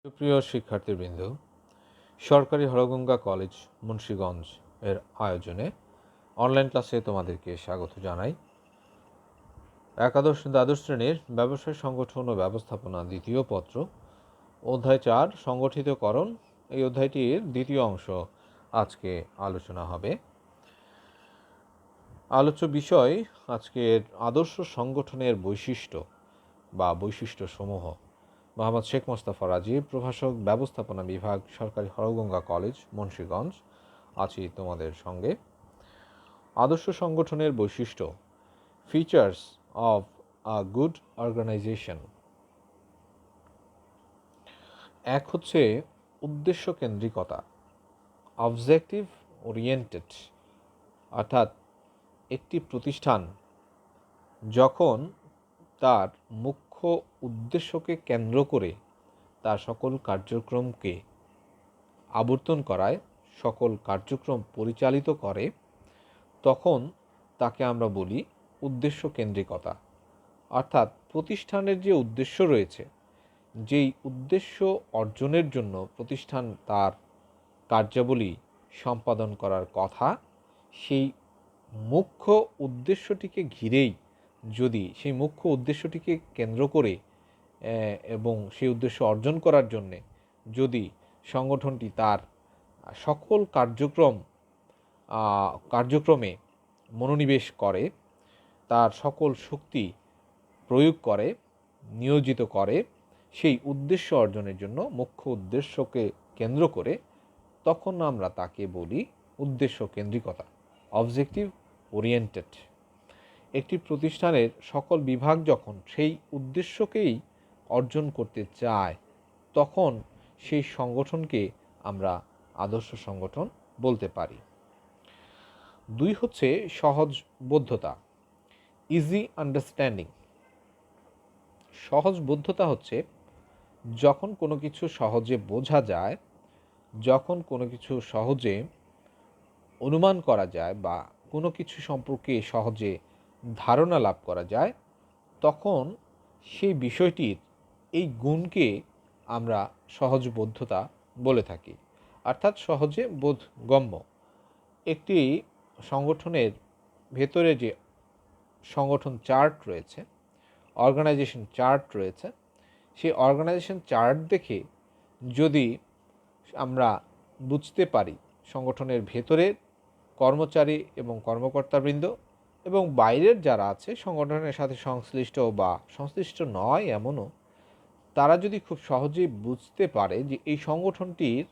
সুপ্রিয় শিক্ষার্থীবৃন্দ, সরকারি হরগঙ্গা কলেজ মুন্সিগঞ্জ এর আয়োজনে অনলাইন ক্লাসে তোমাদেরকে স্বাগত জানাই। একাদশ দ্বাদশ শ্রেণীর ব্যবসায় সংগঠন ও ব্যবস্থাপনা দ্বিতীয় পত্র অধ্যায় 4 সংগঠিতকরণ, এই অধ্যায়টির দ্বিতীয় অংশ আজকে আলোচনা হবে। আলোচ্য বিষয় আজকের আদর্শ সংগঠনের বৈশিষ্ট্য বা বৈশিষ্ট্যসমূহ। মোহাম্মদ শেখ মোস্তফা রাজীব, প্রভাষক, ব্যবস্থাপনা বিভাগ, সরকারি হরগঙ্গা কলেজ মুন্সিগঞ্জ, আছি তোমাদের সঙ্গে। আদর্শ সংগঠনের বৈশিষ্ট্য, features of a good organisation. এক হচ্ছে উদ্দেশ্য কেন্দ্রিকতা, অবজেক্টিভ ওরিয়েন্টেড, অর্থাৎ একটি প্রতিষ্ঠান যখন তার মুখ্য উদ্দেশ্যকে কেন্দ্র করে তার সকল কার্যক্রমকে আবর্তন করায়, সকল কার্যক্রম পরিচালিত করে, তখন তাকে আমরা বলি উদ্দেশ্য কেন্দ্রিকতা। অর্থাৎ প্রতিষ্ঠানের যে উদ্দেশ্য রয়েছে, যেই উদ্দেশ্য অর্জনের জন্য প্রতিষ্ঠান তার কার্যাবলী সম্পাদন করার কথা, সেই মুখ্য উদ্দেশ্যটিকে ঘিরেই, যদি সেই মুখ্য উদ্দেশ্যটিকে কেন্দ্র করে এবং সেই উদ্দেশ্য অর্জন করার জন্যে যদি সংগঠনটি তার সকল কার্যক্রমে মনোনিবেশ করে, তার সকল শক্তি প্রয়োগ করে, নিয়োজিত করে সেই উদ্দেশ্য অর্জনের জন্য, মুখ্য উদ্দেশ্যকে কেন্দ্র করে, তখন আমরা তাকে বলি উদ্দেশ্য কেন্দ্রিকতা, অবজেক্টিভ ওরিয়েন্টেড। একটি প্রতিষ্ঠানের সকল বিভাগ যখন সেই উদ্দেশ্যকেই অর্জন করতে চায়, তখন সেই সংগঠনকে আমরা আদর্শ সংগঠন বলতে পারি। 2 হচ্ছে সহজবোধ্যতা, ইজি আন্ডারস্ট্যান্ডিং। সহজবোধ্যতা হচ্ছে যখন কোনো কিছু সহজে বোঝা যায়, যখন কোনো কিছু সহজে অনুমান করা যায় বা কোনো কিছু সম্পর্কে সহজে ধারণা লাভ করা যায়, তখন সেই বিষয়টির এই গুণকে আমরা সহজবোধ্যতা বলে থাকি, অর্থাৎ সহজে বোধগম্য। একটি সংগঠনের ভেতরে যে সংগঠন চার্ট রয়েছে, অর্গানাইজেশন চার্ট রয়েছে, সেই অর্গানাইজেশন চার্ট দেখে যদি আমরা বুঝতে পারি সংগঠনের ভেতরের কর্মচারী এবং কর্মকর্তাবৃন্দ এবং বাইরের যারা আছে সংগঠনের সাথে সংশ্লিষ্ট বা সংশ্লিষ্ট নয় এমনও, তারা যদি খুব সহজেই বুঝতে পারে যে এই সংগঠনটির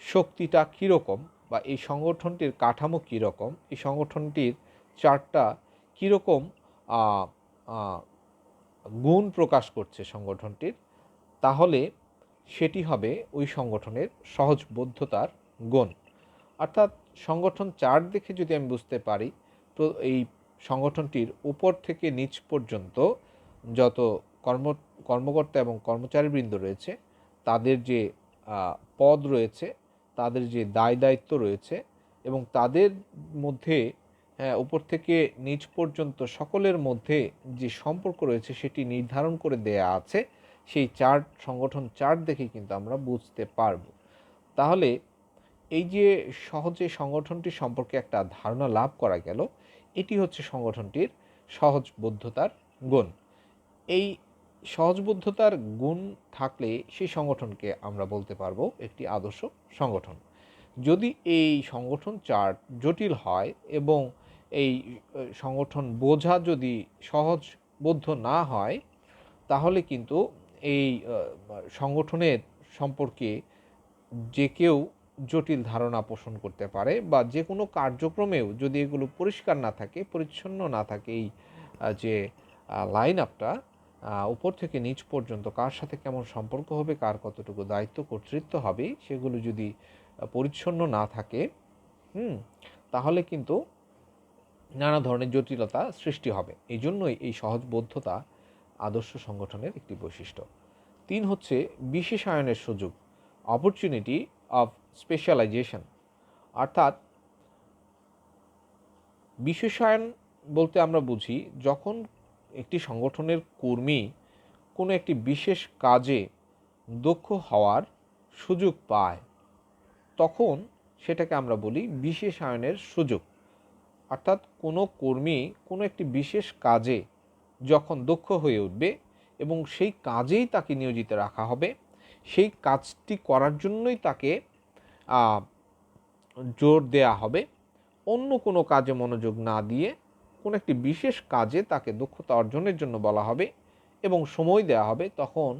শক্তিটা কীরকম বা এই সংগঠনটির কাঠামো কীরকম, এই সংগঠনটির চার্টটা কীরকম গুণ প্রকাশ করছে সংগঠনটির, তাহলে সেটি হবে ওই সংগঠনের সহজবোধ্যতার গুণ। অর্থাৎ সংগঠন চার্ট দেখে যদি আমি বুঝতে পারি তো এই সংগঠনটির উপর থেকে নিচ পর্যন্ত যত কর্মকর্তা এবং কর্মচারীবৃন্দ রয়েছে, তাদের যে পদ রয়েছে, তাদের যে দায় দায়িত্ব রয়েছে এবং তাদের মধ্যে উপর থেকে নিচ পর্যন্ত সকলের মধ্যে যে সম্পর্ক রয়েছে সেটি নির্ধারণ করে দেয়া আছে, সেই চার্ট, সংগঠন চার্ট দেখে কিন্তু আমরা বুঝতে পারব। তাহলে এই যে সহজে সংগঠনটি সম্পর্কে একটা ধারণা লাভ করা গেল, এটি হচ্ছে সংগঠনটির সহজবোধ্যতার গুণ। এই সহজবোধ্যতার গুণ থাকলে সেই সংগঠনকে আমরা বলতে পারবো একটি আদর্শ সংগঠন। যদি এই সংগঠন চার্ট জটিল হয় এবং এই সংগঠন বোঝা যদি সহজবোধ্য না হয়, তাহলে কিন্তু এই সংগঠনের সম্পর্কে যে কেউ জটিল ধারণা পোষণ করতে পারে, বা যে কোনো কার্যক্রমেও যদি এগুলো পরিষ্কার না থাকে, পরিচ্ছন্ন না থাকে, এই যে লাইন আপটা উপর থেকে নিচ পর্যন্ত কার সাথে কেমন সম্পর্ক হবে, কার কতটুকু দায়িত্ব কর্তৃত্ব হবে, সেগুলো যদি পরিচ্ছন্ন না থাকে, তাহলে কিন্তু নানা ধরনের জটিলতা সৃষ্টি হবে। এই জন্যই এই সহজবোধ্যতা আদর্শ সংগঠনের একটি বৈশিষ্ট্য। 3 হচ্ছে বিশেষায়নের সুযোগ, অপরচুনিটি অফ স্পেশালাইজেশন। অর্থাৎ বিশেষায়ন বলতে আমরা বুঝি যখন একটি সংগঠনের কর্মী কোনো একটি বিশেষ কাজে দক্ষ হওয়ার সুযোগ পায়, তখন সেটাকে আমরা বলি বিশেষায়নের সুযোগ। অর্থাৎ কোনো কর্মী কোনো একটি বিশেষ কাজে যখন দক্ষ হয়ে উঠবে এবং সেই কাজেই তাকে নিয়োজিত রাখা হবে, সেই কাজটি করার জন্যই তাকে জোর দেয়া হবে, অন্য কোনো কাজে মনোযোগ না দিয়ে কোনো একটি বিশেষ কাজে তাকে দক্ষতা অর্জনের জন্য বলা হবে এবং সময় দেওয়া হবে, তখন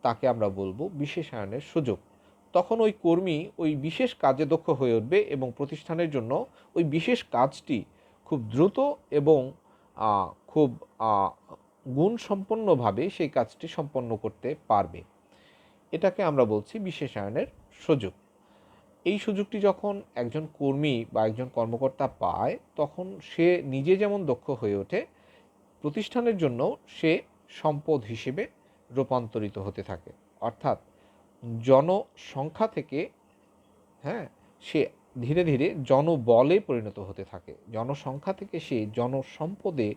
তাকে আমরা বলবো বিশেষায়নের সুযোগ। তখন ওই কর্মী ওই বিশেষ কাজে দক্ষ হয়ে উঠবে এবং প্রতিষ্ঠানের জন্য ওই বিশেষ কাজটি খুব দ্রুত এবং খুব গুণসম্পন্নভাবে সেই কাজটি সম্পন্ন করতে পারবে। এটাকে আমরা বলছি বিশেষায়নের সুযোগ। এই সুযোগটি যখন একজন কর্মী বা একজন কর্মকর্তা পায়, তখন সে নিজে যেমন দক্ষ হয়ে ওঠে, প্রতিষ্ঠানের জন্য সে সম্পদ হিসেবে রূপান্তরিত হতে থাকে। অর্থাৎ জনসংখ্যা থেকে সে ধীরে ধীরে জনবলে পরিণত হতে থাকে, জনসংখ্যা থেকে সে জনসম্পদে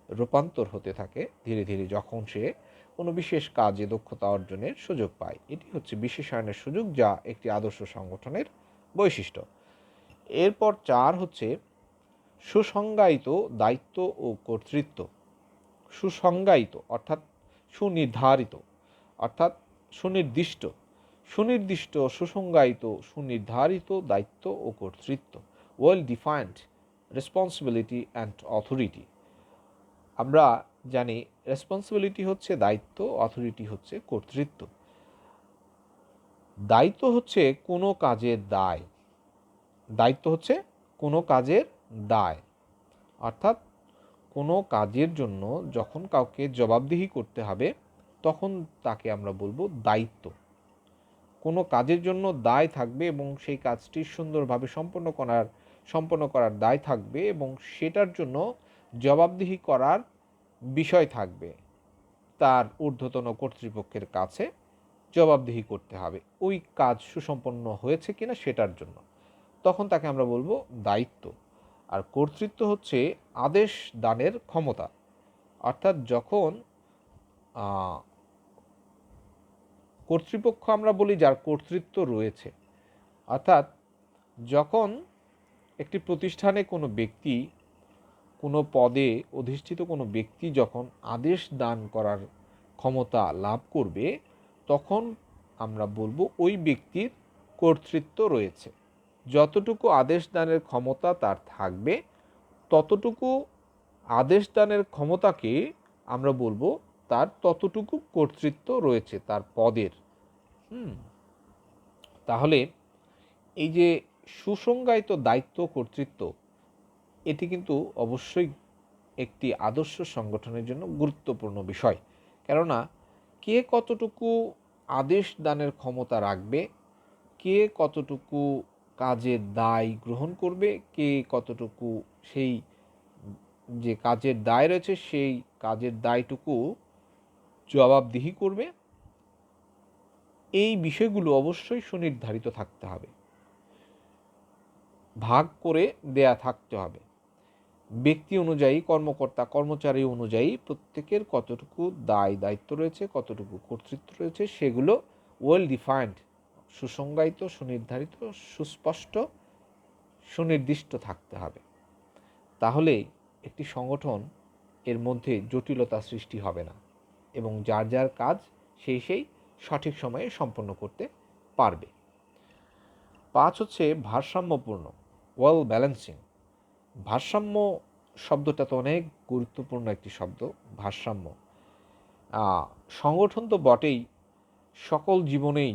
রূপান্তর হতে থাকে ধীরে ধীরে, যখন সে কোনো বিশেষ কাজে দক্ষতা অর্জনের সুযোগ পায়। এটি হচ্ছে বিশেষায়নের সুযোগ, যা একটি আদর্শ সংগঠনের বৈশিষ্ট্য। এরপর 4 হচ্ছে সুসংজ্ঞায়িত দায়িত্ব ও কর্তৃত্ব। সুসংজ্ঞায়িত অর্থাৎ সুনির্ধারিত, অর্থাৎ সুনির্দিষ্ট, সুসংজ্ঞায়িত, সুনির্ধারিত দায়িত্ব ও কর্তৃত্ব, well defined responsibility and authority. আমরা জানি রেসপন্সিবিলিটি হচ্ছে দায়িত্ব, অথরিটি হচ্ছে কর্তৃত্ব। দায়িত্ব হচ্ছে কোনো কাজের দায়, দায়িত্ব হচ্ছে কোনো কাজের দায়, অর্থাৎ কোনো কাজের জন্য যখন কাউকে জবাবদিহি করতে হবে, তখন তাকে আমরা বলবো দায়িত্ব। কোনো কাজের জন্য দায় থাকবে এবং সেই কাজটি সুন্দরভাবে সম্পন্ন করার দায় থাকবে এবং সেটার জন্য জবাবদিহি করার বিষয় থাকবে, তার ঊর্ধ্বতন কর্তৃপক্ষের কাছে জবাবদিহি করতে হবে ওই কাজ সুসম্পন্ন হয়েছে কিনা সেটার জন্য, তখন তাকে আমরা বলবো দায়িত্ব। আর কর্তৃত্ব হচ্ছে আদেশ দানের ক্ষমতা, অর্থাৎ যখন কর্তৃপক্ষ আমরা বলি যার কর্তৃত্ব রয়েছে, অর্থাৎ যখন একটি প্রতিষ্ঠানে কোনো ব্যক্তি, কোনো পদে অধিষ্ঠিত কোনো ব্যক্তি যখন আদেশ দান করার ক্ষমতা লাভ করবে, তখন আমরা বলবো ওই ব্যক্তির কর্তৃত্ব রয়েছে। যতটুকু আদেশ দানের ক্ষমতা তার থাকবে, ততটুকু আদেশ দানের ক্ষমতাকে আমরা বলবো তার ততটুকু কর্তৃত্ব রয়েছে তার পদের। তাহলে এই যে সুসংজ্ঞায়িত দায়িত্ব কর্তৃত্ব, এটি কিন্তু অবশ্যই একটি আদর্শ সংগঠনের জন্য গুরুত্বপূর্ণ বিষয়। কেননা কে কতটুকু আদেশ দানের ক্ষমতা রাখবে, কে কতটুকু কাজের দায় গ্রহণ করবে, কে কতটুকু সেই যে কাজের দায় রয়েছে সেই কাজের দায়টুকু জবাবদিহি করবে, এই বিষয়গুলো অবশ্যই সুনির্ধারিত থাকতে হবে, ভাগ করে দেয়া থাকতে হবে। ব্যক্তি অনুযায়ী, কর্মকর্তা কর্মচারী অনুযায়ী প্রত্যেকের কতটুকু দায়িত্ব রয়েছে, কতটুকু কর্তৃত্ব রয়েছে, সেগুলো ওয়েল ডিফাইন্ড, সুসংজ্ঞায়িত, সুনির্ধারিত, সুস্পষ্ট, সুনির্দিষ্ট থাকতে হবে। তাহলে একটি সংগঠন এর মধ্যে জটিলতা সৃষ্টি হবে না এবং যার যার কাজ সেই সঠিক সময়ে সম্পন্ন করতে পারবে। 5 হচ্ছে ভারসাম্যপূর্ণ, ওয়েল ব্যালেন্সিং। ভারসাম্য শব্দটা তো অনেক গুরুত্বপূর্ণ একটি শব্দ। ভারসাম্য সংগঠন তো বটেই, সকল জীবনেই,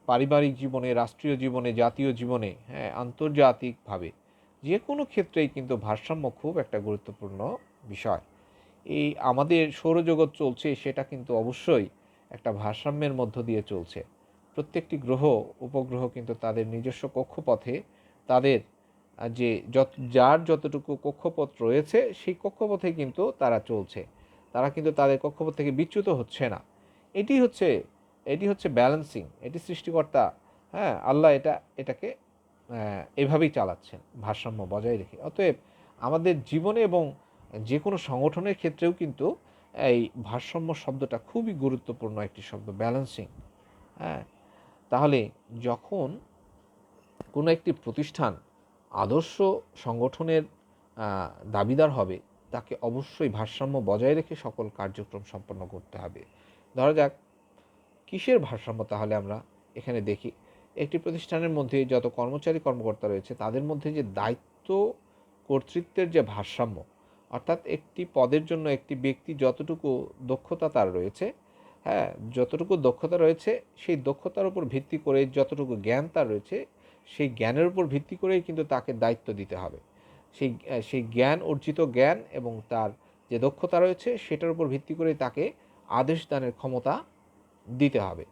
পারিবারিক জীবনে, রাষ্ট্রীয় জীবনে, জাতীয় জীবনে, আন্তর্জাতিকভাবে যে কোনো ক্ষেত্রেই কিন্তু ভারসাম্য খুব একটা গুরুত্বপূর্ণ বিষয়। এই আমাদের সৌরজগৎ চলছে, সেটা কিন্তু অবশ্যই একটা ভারসাম্যের মধ্য দিয়ে চলছে। প্রত্যেকটি গ্রহ উপগ্রহ কিন্তু তাদের নিজস্ব কক্ষপথে তাদের যার যতটুকু কক্ষপথ রয়েছে সেই কক্ষপথে কিন্তু তারা চলছে, তারা কিন্তু তাদের কক্ষপথ থেকে বিচ্যুত হচ্ছে না। এটি হচ্ছে ব্যালেন্সিং, এটি সৃষ্টিকর্তা আল্লাহ এটাকে এভাবেই চালাচ্ছেন, ভারসাম্য বজায় রেখে। অতএব আমাদের জীবনে এবং যে কোনো সংগঠনের ক্ষেত্রেও কিন্তু এই ভারসাম্য শব্দটা খুবই গুরুত্বপূর্ণ একটি শব্দ, ব্যালেন্সিং। হ্যাঁ, তাহলে যখন কোনো একটি প্রতিষ্ঠান আদর্শ সংগঠনের দাবিদার হবে, তাকে অবশ্যই ভারসাম্য বজায় রেখে সকল কার্যক্রম সম্পন্ন করতে হবে। ধরা যাক, কিসের ভারসাম্য তাহলে আমরা এখানে দেখি? একটি প্রতিষ্ঠানের মধ্যে যত কর্মচারী কর্মকর্তা রয়েছে তাদের মধ্যে যে দায়িত্ব কর্তৃত্বের যে ভারসাম্য, অর্থাৎ একটি পদের জন্য একটি ব্যক্তি যতটুকু দক্ষতা তার রয়েছে, হ্যাঁ, যতটুকু দক্ষতা রয়েছে সেই দক্ষতার উপর ভিত্তি করে যতটুকু জ্ঞান তার রয়েছে, সেই জ্ঞানের উপর ভিত্তি করেই কিন্তু তাকে দায়িত্ব দিতে হবে। সেই জ্ঞান, অর্জিত জ্ঞান এবং তার যে দক্ষতা রয়েছে সেটার উপর ভিত্তি করে তাকে আদেশ দানের ক্ষমতা দিতে হবে।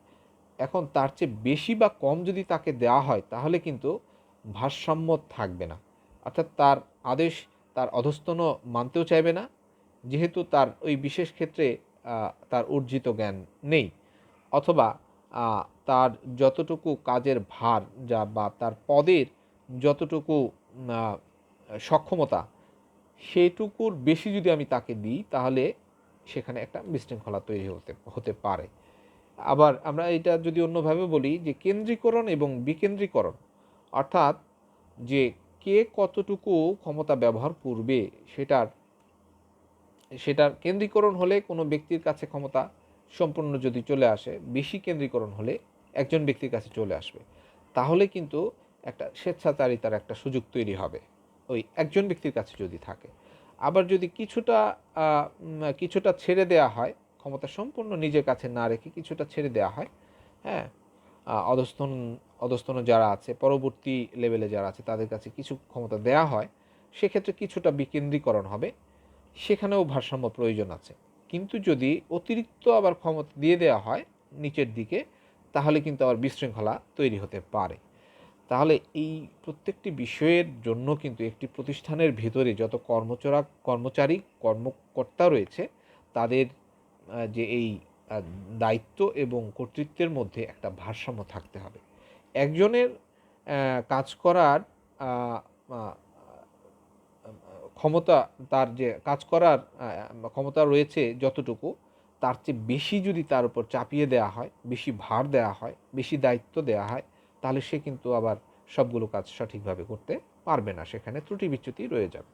এখন তার চেয়ে বেশি বা কম যদি তাকে দেওয়া হয় তাহলে কিন্তু ভারসাম্য থাকবে না। অর্থাৎ তার আদেশ তার অধস্তন মানতেও চাইবে না, যেহেতু তার ওই বিশেষ ক্ষেত্রে তার অর্জিত জ্ঞান নেই, অথবা তার যতটুকু কাজের ভার যা বা তার পদের যতটুকু সক্ষমতা, সেইটুকুর বেশি যদি আমি তাকে দিই তাহলে সেখানে একটা বিশৃঙ্খলা তৈরি হতে পারে। আবার আমরা এটা যদি অন্যভাবে বলি যে কেন্দ্রীকরণ এবং বিকেন্দ্রীকরণ, অর্থাৎ যে কে কতটুকু ক্ষমতা ব্যবহার করবে সেটার কেন্দ্রীকরণ হলে কোনো ব্যক্তির কাছে ক্ষমতা সম্পূর্ণ যদি চলে আসে, বেশি কেন্দ্রীকরণ হলে একজন ব্যক্তির কাছে চলে আসবে, তাহলে কিন্তু একটা স্বেচ্ছাচারিতার একটা সুযোগ তৈরি হবে ওই একজন ব্যক্তির কাছে যদি থাকে। আবার যদি কিছুটা ছেড়ে দেওয়া হয়, ক্ষমতা সম্পূর্ণ নিজের কাছে না রেখে কিছুটা ছেড়ে দেওয়া হয়, হ্যাঁ, অধস্তন যারা আছে, পরবর্তী লেভেলে যারা আছে তাদের কাছে কিছু ক্ষমতা দেওয়া হয়, সেক্ষেত্রে কিছুটা বিকেন্দ্রীকরণ হবে, সেখানেও ভারসাম্য প্রয়োজন আছে। কিন্তু যদি অতিরিক্ত আবার ক্ষমতা দিয়ে দেওয়া হয় নিচের দিকে, তাহলে কিন্তু আবার বিশৃঙ্খলা তৈরি হতে পারে। তাহলে এই প্রত্যেকটি বিষয়ের জন্য কিন্তু একটি প্রতিষ্ঠানের ভেতরে যত কর্মচারী কর্মকর্তা রয়েছে তাদের যে এই দায়িত্ব এবং কর্তৃত্বের মধ্যে একটা ভারসাম্য থাকতে হবে। একজনের কাজ করার ক্ষমতা, তার যে কাজ করার ক্ষমতা রয়েছে যতটুকু, তার চেয়ে বেশি যদি তার উপর চাপিয়ে দেওয়া হয়, বেশি ভার দেওয়া হয়, বেশি দায়িত্ব দেওয়া হয়, তাহলে সে কিন্তু আবার সবগুলো কাজ সঠিকভাবে করতে পারবে না, সেখানে ত্রুটি বিচ্যুতি রয়ে যাবে।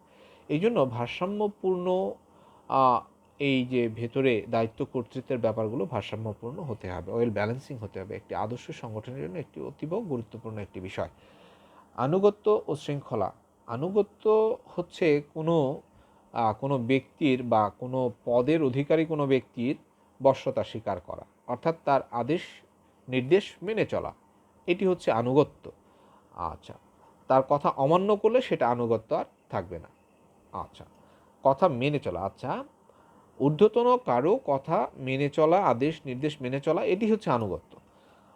এই জন্য ভারসাম্যপূর্ণ এই যে ভেতরে দায়িত্ব কর্তৃত্বের ব্যাপারগুলো ভারসাম্যপূর্ণ হতে হবে, ওয়েল ব্যালেন্সিং হতে হবে। একটি আদর্শ সংগঠনের জন্য একটি অতীব গুরুত্বপূর্ণ একটি বিষয়। আনুগত্য ও শৃঙ্খলা। আনুগত্য হচ্ছে কোনো ব্যক্তির বা কোনো পদের অধিকারী কোনো ব্যক্তির বশ্যতা স্বীকার করা, অর্থাৎ তার আদেশ নির্দেশ মেনে চলা, এটি হচ্ছে আনুগত্য। আচ্ছা, তার কথা অমান্য করলে সেটা আনুগত্য আর থাকবে না। আচ্ছা, কথা মেনে চলা, আচ্ছা, ঊর্ধ্বতন কারো কথা মেনে চলা, আদেশ নির্দেশ মেনে চলা, এটি হচ্ছে আনুগত্য।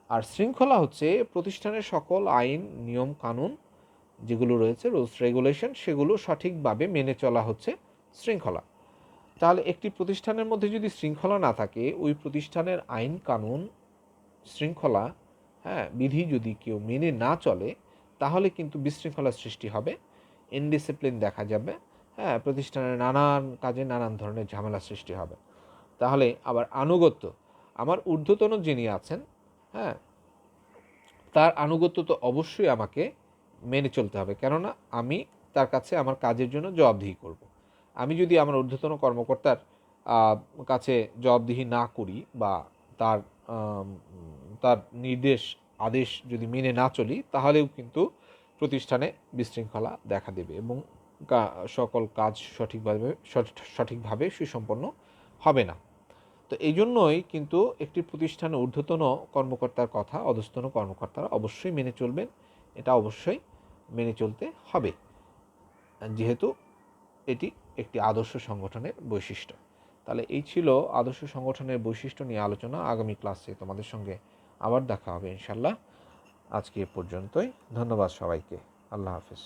আর শৃঙ্খলা হচ্ছে প্রতিষ্ঠানের সকল আইন নিয়ম কানুন যেগুলো রয়েছে, রুলস রেগুলেশন, সেগুলো সঠিকভাবে মেনে চলা হচ্ছে শৃঙ্খলা। তাহলে একটি প্রতিষ্ঠানের মধ্যে যদি শৃঙ্খলা না থাকে, ওই প্রতিষ্ঠানের আইন কানুন শৃঙ্খলা, হ্যাঁ, বিধি যদি কেউ মেনে না চলে, তাহলে কিন্তু বিশৃঙ্খলার সৃষ্টি হবে, ইনডিসিপ্লিন দেখা যাবে, হ্যাঁ, প্রতিষ্ঠানের নানান কাজে নানান ধরনের ঝামেলা সৃষ্টি হবে। তাহলে আবার আনুগত্য, আমার ঊর্ধ্বতন যিনি আছেন, হ্যাঁ, তার আনুগত্য তো অবশ্যই আমাকে মেনে চলতে হবে, কেননা আমি তার কাছে আমার কাজের জন্য জবাবদিহি করব। আমি যদি আমার ঊর্ধ্বতন কর্মকর্তার কাছে জবাবদিহি না করি বা তার তার নির্দেশ আদেশ যদি মেনে না চলি, তাহলেও কিন্তু প্রতিষ্ঠানে বিশৃঙ্খলা দেখা দেবে এবং সকল কাজ সঠিকভাবে সুসম্পন্ন হবে না। তো এই জন্যই কিন্তু একটি প্রতিষ্ঠানে ঊর্ধ্বতন কর্মকর্তার কথা অধস্তন কর্মকর্তারা অবশ্যই মেনে চলবেন, এটা অবশ্যই মেনে চলতে হবে, যেহেতু এটি একটি আদর্শ সংগঠনের বৈশিষ্ট্য। তাহলে এই ছিল আদর্শ সংগঠনের বৈশিষ্ট্য নিয়ে আলোচনা। আগামী ক্লাসে তোমাদের সঙ্গে আবার দেখা হবে ইনশাল্লাহ। আজকে এ পর্যন্তই। ধন্যবাদ সবাইকে। আল্লাহ হাফেজ।